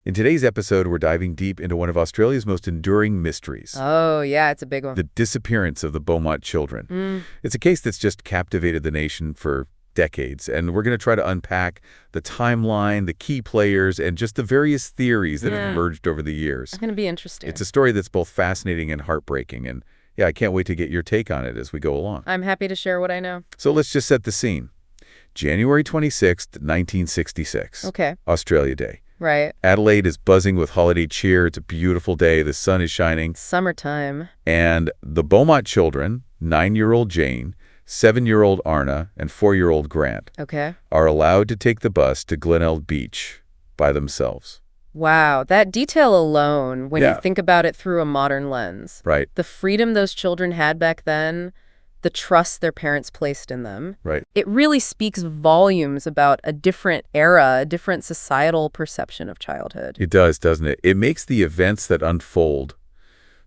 In today's episode, we're diving deep into one of Australia's most enduring mysteries. Oh, yeah, it's a big one. The disappearance of the Beaumont children. Mm. It's a case that's just captivated the nation for decades, and we're going to try to unpack the timeline, the key players, and just the various theories that have emerged over the years. It's going to be interesting. It's a story that's both fascinating and heartbreaking, and I can't wait to get your take on it as we go along. I'm happy to share what I know. So let's just set the scene. January 26th, 1966. Okay. Australia Day. Right. Adelaide is buzzing with holiday cheer. It's a beautiful day. The sun is shining. Summertime. And the Beaumont children, 9-year-old Jane, 7-year-old Arnna, and 4-year-old Grant, Okay. are allowed to take the bus to Glenelg Beach by themselves. Wow, that detail alone, when you Yeah. think about it through a modern lens. Right, The freedom those children had back then, the trust their parents placed in them. right. It really speaks volumes about a different era, a different societal perception of childhood. It does, doesn't it? It makes the events that unfold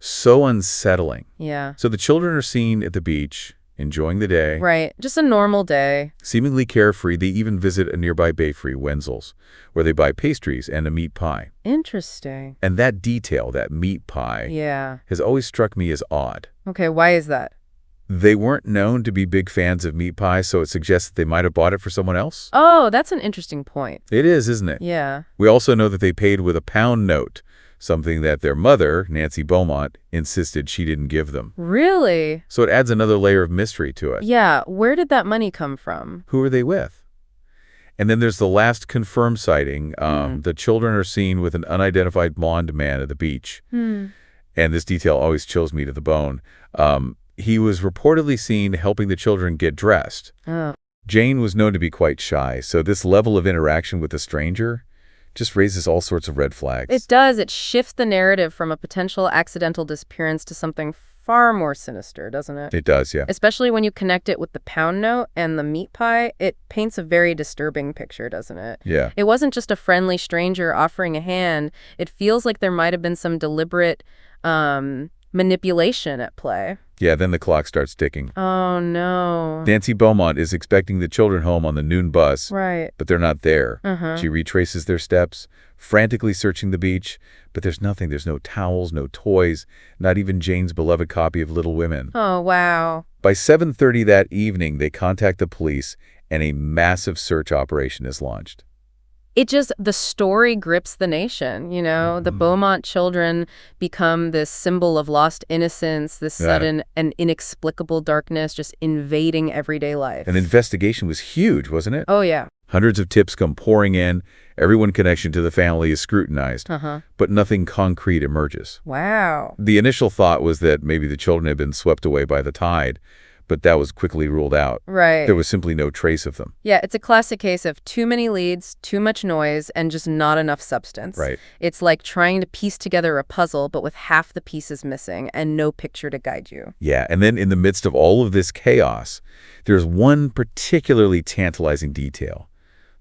so unsettling. Yeah. So the children are seen at the beach, enjoying the day, Right. Just a normal day. seemingly carefree. They even visit a nearby bakery, Wenzel's, where they buy pastries and a meat pie. Interesting. And that detail, that meat pie, Yeah. has always struck me as odd. Okay, why is that? They weren't known to be big fans of meat pie, so it suggests that they might have bought it for someone else. Oh, that's an interesting point. It is, isn't it? Yeah. We also know that they paid with a pound note, something that their mother, Nancy Beaumont, insisted she didn't give them. Really? So it adds another layer of mystery to it. Yeah. Where did that money come from? Who are they with? And then there's the last confirmed sighting. The children are seen with an unidentified blonde man at the beach. And this detail always chills me to the bone. He was reportedly seen helping the children get dressed. Oh. Jane was known to be quite shy, so this level of interaction with a stranger just raises all sorts of red flags. It does. It shifts the narrative from a potential accidental disappearance to something far more sinister, doesn't it? It does, yeah. Especially when you connect it with the pound note and the meat pie, it paints a very disturbing picture, doesn't it? Yeah. It wasn't just a friendly stranger offering a hand. It feels like there might have been some deliberate manipulation at play. Yeah, then the clock starts ticking. Oh, no. Nancy Beaumont is expecting the children home on the noon bus, Right. but they're not there. Uh-huh. She retraces their steps, frantically searching the beach, but there's nothing. There's no towels, no toys, not even Jane's beloved copy of Little Women. Oh, wow. By 7:30 that evening, they contact the police, and a massive search operation is launched. The story grips the nation, you know? The Beaumont children become this symbol of lost innocence, this sudden and inexplicable darkness just invading everyday life. An investigation was huge, wasn't it? Oh, yeah. Hundreds of tips come pouring in. Everyone connection to the family is scrutinized, Uh-huh. but nothing concrete emerges. Wow. The initial thought was that maybe the children had been swept away by the tide, but that was quickly ruled out. Right. There was simply no trace of them. Yeah, it's a classic case of too many leads, too much noise, and just not enough substance. Right. It's like trying to piece together a puzzle, but with half the pieces missing and no picture to guide you. Yeah, and then in the midst of all of this chaos, there's one particularly tantalizing detail.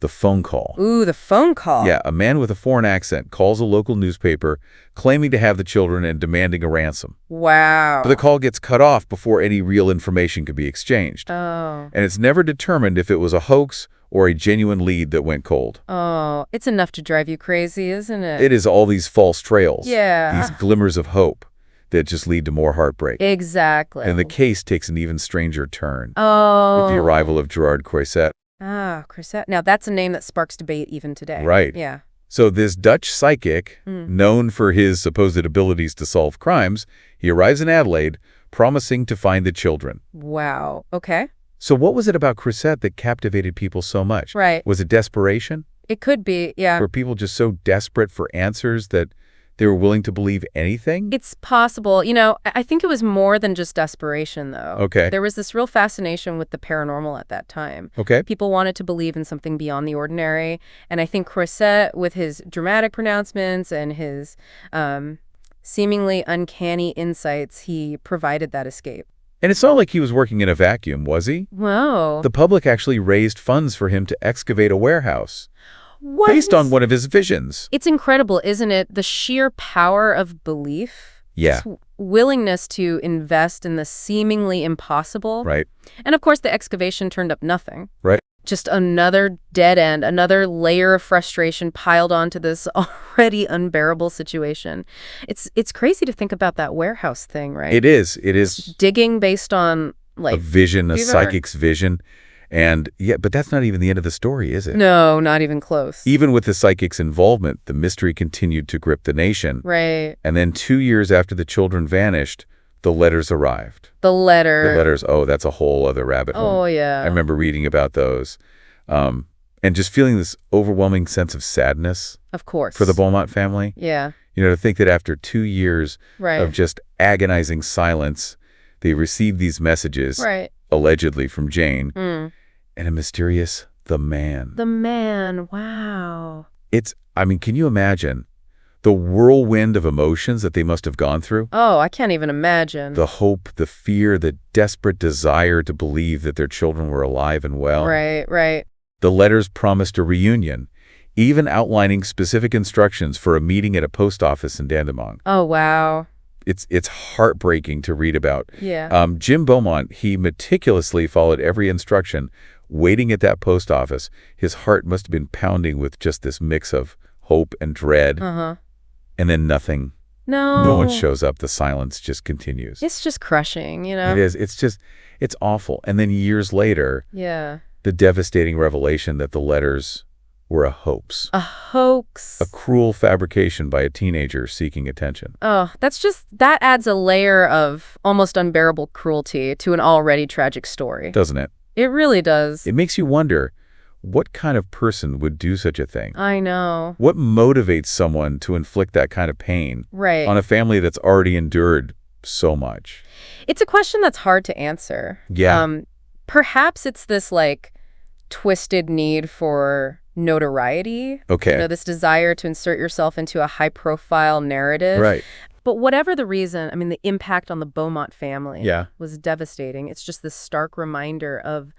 The phone call. Ooh, the phone call. Yeah, a man with a foreign accent calls a local newspaper claiming to have the children and demanding a ransom. Wow. But the call gets cut off before any real information could be exchanged. Oh. And it's never determined if it was a hoax or a genuine lead that went cold. Oh, it's enough to drive you crazy, isn't it? It is all these false trails. Yeah. These glimmers of hope that just lead to more heartbreak. Exactly. And the case takes an even stranger turn Oh. with the arrival of Gerard Croiset. Ah, Chrisette. Now, that's a name that sparks debate even today. Right. Yeah. So this Dutch psychic, known for his supposed abilities to solve crimes, he arrives in Adelaide, promising to find the children. Wow. Okay. So what was it about Croiset that captivated people so much? Right. Was it desperation? It could be, yeah. Were people just so desperate for answers that they were willing to believe anything? It's possible. You know, I think it was more than just desperation, though. Okay. There was this real fascination with the paranormal at that time. Okay. People wanted to believe in something beyond the ordinary. And I think Croiset, with his dramatic pronouncements and his seemingly uncanny insights, he provided that escape. And it's not like he was working in a vacuum, was he? Whoa. The public actually raised funds for him to excavate a warehouse. What? Based on one of his visions. It's incredible, isn't it? The sheer power of belief. Yeah. This willingness to invest in the seemingly impossible. Right. And of course, the excavation turned up nothing. Right. Just another dead end, another layer of frustration piled onto this already unbearable situation. It's crazy to think about that warehouse thing, right? It is. It is Digging based on, a like, vision, a have you ever... psychic's vision. And yeah, but that's not even the end of the story, is it? No, not even close. Even with the psychic's involvement, the mystery continued to grip the nation. Right. And then 2 years after the children vanished, the letters arrived. The letter. The letters, oh, that's a whole other rabbit hole. Oh, yeah. I remember reading about those. And just feeling this overwhelming sense of sadness. Of course. For the Beaumont family. Yeah. To think that after 2 years right. of just agonizing silence, they received these messages, right. allegedly from Jane, and a mysterious The Man. The Man, wow. Can you imagine the whirlwind of emotions that they must have gone through? Oh, I can't even imagine. The hope, the fear, the desperate desire to believe that their children were alive and well. Right, right. The letters promised a reunion, even outlining specific instructions for a meeting at a post office in Dandemong. Oh, wow. It's heartbreaking to read about. Yeah. Jim Beaumont, he meticulously followed every instruction, waiting at that post office. His heart must have been pounding with just this mix of hope and dread. Uh-huh. And then nothing. No one shows up. The silence just continues. It's just crushing, It is. It's awful. And then years later, yeah, the devastating revelation that the letters were a hoax. A hoax. A cruel fabrication by a teenager seeking attention. Oh, that adds a layer of almost unbearable cruelty to an already tragic story. Doesn't it? It really does. It makes you wonder, what kind of person would do such a thing? I know. What motivates someone to inflict that kind of pain on a family that's already endured so much? It's a question that's hard to answer. Yeah. Perhaps it's this, twisted need for notoriety. Okay. This desire to insert yourself into a high-profile narrative. Right. But whatever the reason, the impact on the Beaumont family was devastating. It's just this stark reminder of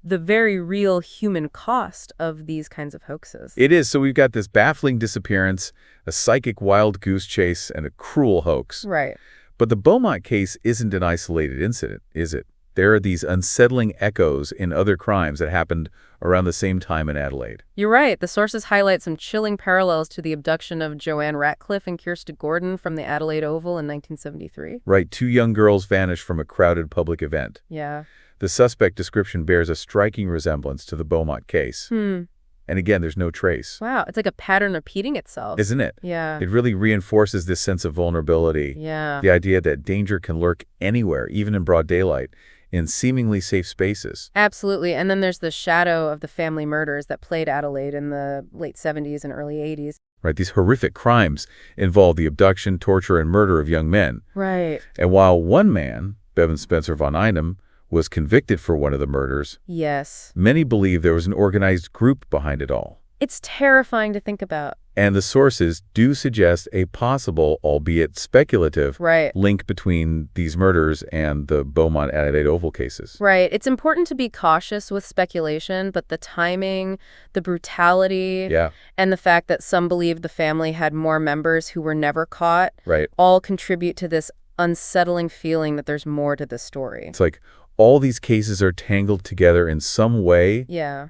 the very real human cost of these kinds of hoaxes. It is. So we've got this baffling disappearance, a psychic wild goose chase, and a cruel hoax. Right. But the Beaumont case isn't an isolated incident, is it? There are these unsettling echoes in other crimes that happened around the same time in Adelaide. You're right. The sources highlight some chilling parallels to the abduction of Joanne Ratcliffe and Kirsty Gordon from the Adelaide Oval in 1973. Right. 2 young girls vanished from a crowded public event. Yeah. The suspect description bears a striking resemblance to the Beaumont case. And again, there's no trace. Wow. It's like a pattern repeating itself. Isn't it? Yeah. It really reinforces this sense of vulnerability. Yeah. The idea that danger can lurk anywhere, even in broad daylight, in seemingly safe spaces. Absolutely. And then there's the shadow of the family murders that plagued Adelaide in the late 70s and early 80s. Right, these horrific crimes involve the abduction, torture, and murder of young men. Right. And while one man, Bevan Spencer von Einem, was convicted for one of the murders, yes, many believe there was an organized group behind it all. It's terrifying to think about. And the sources do suggest a possible, albeit speculative, right, link between these murders and the Beaumont Adelaide Oval cases. Right. It's important to be cautious with speculation, but the timing, the brutality, and the fact that some believe the family had more members who were never caught, all contribute to this unsettling feeling that there's more to this story. It's like all these cases are tangled together in some way,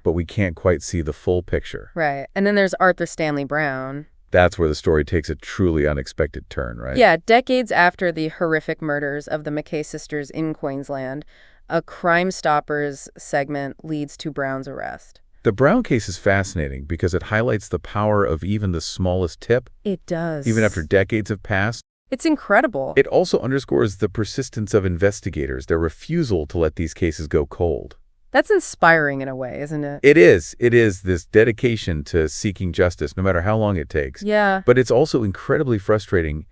but we can't quite see the full picture. Right. And then there's Arthur Stanley Brown. That's where the story takes a truly unexpected turn, right? Yeah, decades after the horrific murders of the McKay sisters in Queensland, a Crime Stoppers segment leads to Brown's arrest. The Brown case is fascinating because it highlights the power of even the smallest tip. It does. Even after decades have passed. It's incredible. It also underscores the persistence of investigators, their refusal to let these cases go cold. That's inspiring in a way, isn't it? It is. It is this dedication to seeking justice, no matter how long it takes. Yeah. But it's also incredibly frustrating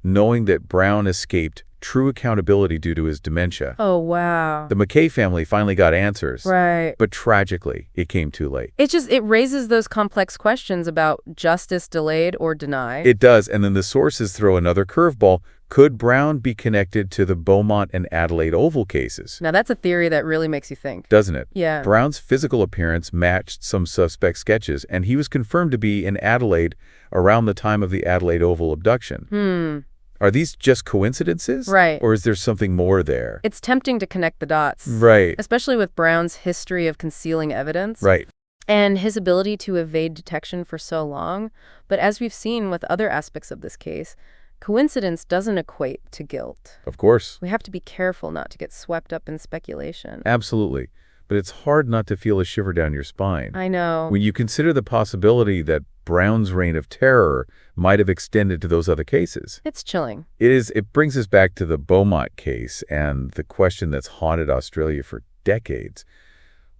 knowing that Brown escaped true accountability due to his dementia. Oh, wow. The McKay family finally got answers. Right. But tragically, it came too late. It raises those complex questions about justice delayed or denied. It does. And then the sources throw another curveball. Could Brown be connected to the Beaumont and Adelaide Oval cases? Now, that's a theory that really makes you think. Doesn't it? Yeah. Brown's physical appearance matched some suspect sketches, and he was confirmed to be in Adelaide around the time of the Adelaide Oval abduction. Are these just coincidences? Right. Or is there something more there? It's tempting to connect the dots. Right. Especially with Brown's history of concealing evidence. Right. And his ability to evade detection for so long. But as we've seen with other aspects of this case, coincidence doesn't equate to guilt. Of course. We have to be careful not to get swept up in speculation. Absolutely. But it's hard not to feel a shiver down your spine. I know. When you consider the possibility that Brown's reign of terror might have extended to those other cases. It's chilling. It brings us back to the Beaumont case and the question that's haunted Australia for decades.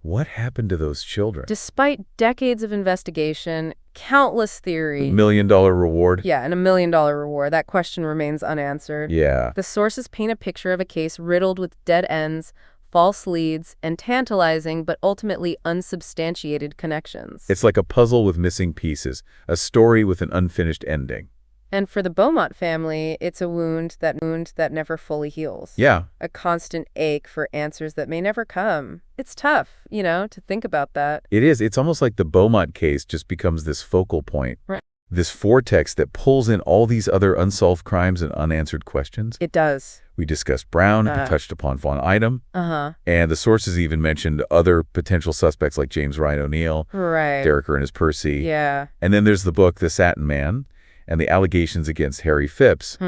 What happened to those children? Despite decades of investigation, countless theories. $1 million reward? Yeah, and $1 million reward. That question remains unanswered. Yeah. The sources paint a picture of a case riddled with dead ends, false leads, and tantalizing but ultimately unsubstantiated connections. It's like a puzzle with missing pieces, a story with an unfinished ending. And for the Beaumont family, it's a wound that never fully heals. Yeah. A constant ache for answers that may never come. It's tough, to think about that. It is. It's almost like the Beaumont case just becomes this focal point. Right. This vortex that pulls in all these other unsolved crimes and unanswered questions. It does. We discussed Brown, touched upon Von Idem, and the sources even mentioned other potential suspects like James Ryan O'Neill, right. Derek Ernest Percy. Yeah. And then there's the book, The Satin Man, and the allegations against Harry Phipps.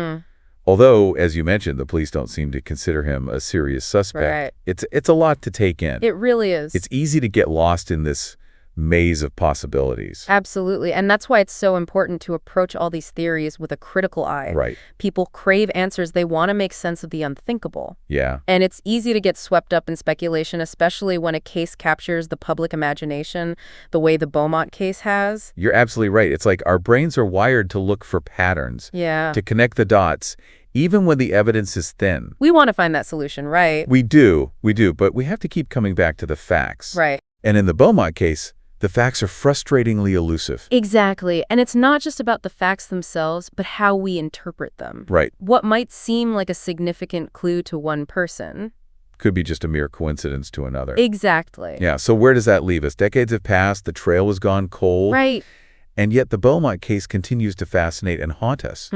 Although, as you mentioned, the police don't seem to consider him a serious suspect. Right. It's a lot to take in. It really is. It's easy to get lost in this maze of possibilities. Absolutely. And that's why it's so important to approach all these theories with a critical eye. Right. People crave answers. They want to make sense of the unthinkable. Yeah. And it's easy to get swept up in speculation, especially when a case captures the public imagination the way the Beaumont case has. You're absolutely right. It's like our brains are wired to look for patterns, to connect the dots, even when the evidence is thin. We want to find that solution, right? We do, but we have to keep coming back to the facts. Right. And in the Beaumont case, the facts are frustratingly elusive. Exactly. And it's not just about the facts themselves, but how we interpret them. Right. What might seem like a significant clue to one person could be just a mere coincidence to another. Exactly. Yeah, so where does that leave us? Decades have passed, the trail has gone cold. Right. And yet the Beaumont case continues to fascinate and haunt us.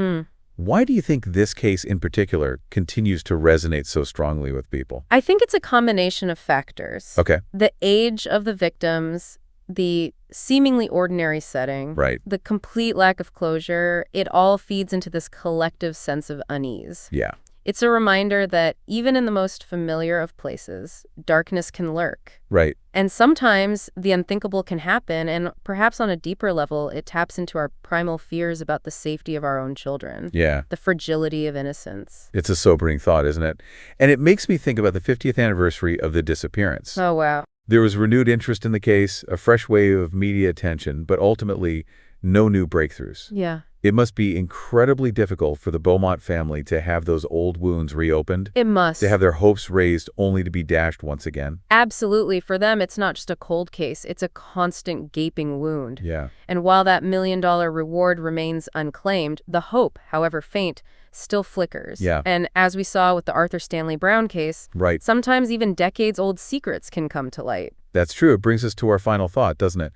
Why do you think this case in particular continues to resonate so strongly with people? I think it's a combination of factors. Okay. The age of the victims, the seemingly ordinary setting, the complete lack of closure, it all feeds into this collective sense of unease. Yeah. It's a reminder that even in the most familiar of places, darkness can lurk. Right. And sometimes the unthinkable can happen, and perhaps on a deeper level, it taps into our primal fears about the safety of our own children. Yeah. The fragility of innocence. It's a sobering thought, isn't it? And it makes me think about the 50th anniversary of the disappearance. Oh, wow. There was renewed interest in the case, a fresh wave of media attention, but ultimately no new breakthroughs. Yeah. It must be incredibly difficult for the Beaumont family to have those old wounds reopened. It must. To have their hopes raised only to be dashed once again. Absolutely. For them, it's not just a cold case. It's a constant gaping wound. Yeah. And while that $1 million reward remains unclaimed, the hope, however faint, still flickers. Yeah. And as we saw with the Arthur Stanley Brown case, sometimes even decades-old secrets can come to light. That's true. It brings us to our final thought, doesn't it?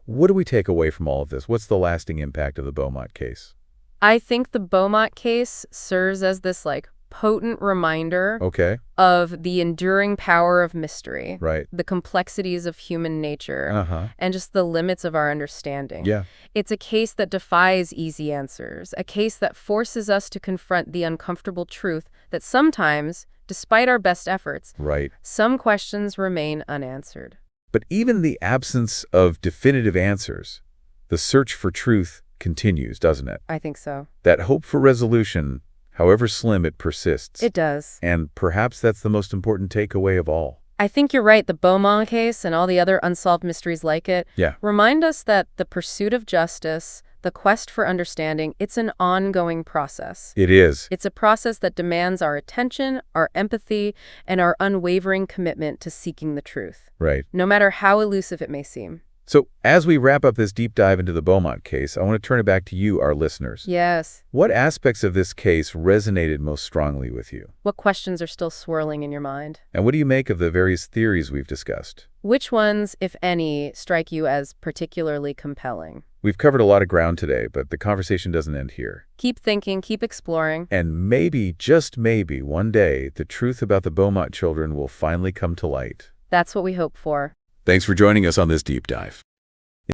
What do we take away from all of this? What's the lasting impact of the Beaumont case? I think the Beaumont case serves as this, potent reminder of the enduring power of mystery, the complexities of human nature, and just the limits of our understanding. Yeah. It's a case that defies easy answers, a case that forces us to confront the uncomfortable truth that sometimes, despite our best efforts, some questions remain unanswered. But even in the absence of definitive answers, the search for truth continues, doesn't it? I think so. That hope for resolution, however slim, it persists. It does. And perhaps that's the most important takeaway of all. I think you're right. The Beaumont case and all the other unsolved mysteries like it remind us that the pursuit of justice, the quest for understanding, it's an ongoing process. It is. It's a process that demands our attention, our empathy, and our unwavering commitment to seeking the truth. Right. No matter how elusive it may seem. So as we wrap up this deep dive into the Beaumont case, I want to turn it back to you, our listeners. Yes. What aspects of this case resonated most strongly with you? What questions are still swirling in your mind? And what do you make of the various theories we've discussed? Which ones, if any, strike you as particularly compelling? We've covered a lot of ground today, but the conversation doesn't end here. Keep thinking, keep exploring. And maybe, just maybe, one day, the truth about the Beaumont children will finally come to light. That's what we hope for. Thanks for joining us on this deep dive.